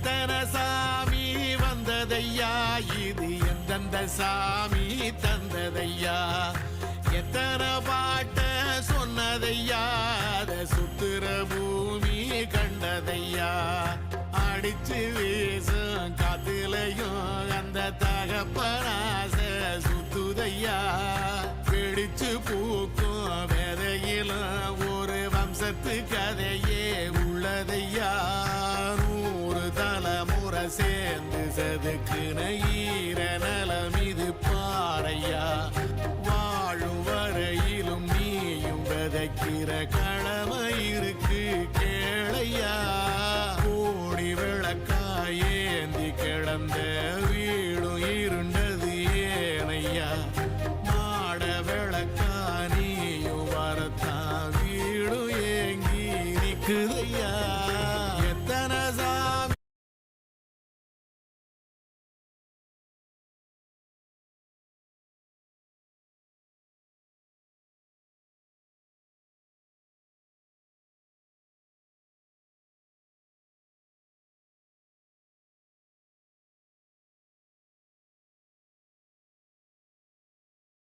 எத்தனை சாமி வந்ததையா, இது எந்தெந்த சாமி தந்ததையா, எத்தனை பாட்ட சொன்னதையா, அத சுத்துற பூமி கண்டதையா, அடிச்சு வீசும் காத்துலையும் அந்த தகப்பனாச சுத்துதையா, பிடிச்சு பூக்கும் வேதையிலும் ஒரு வம்சத்து கதையே உள்ளதையா, 100 தலைமுறை சேர்ந்து செதுக்குன ஈரன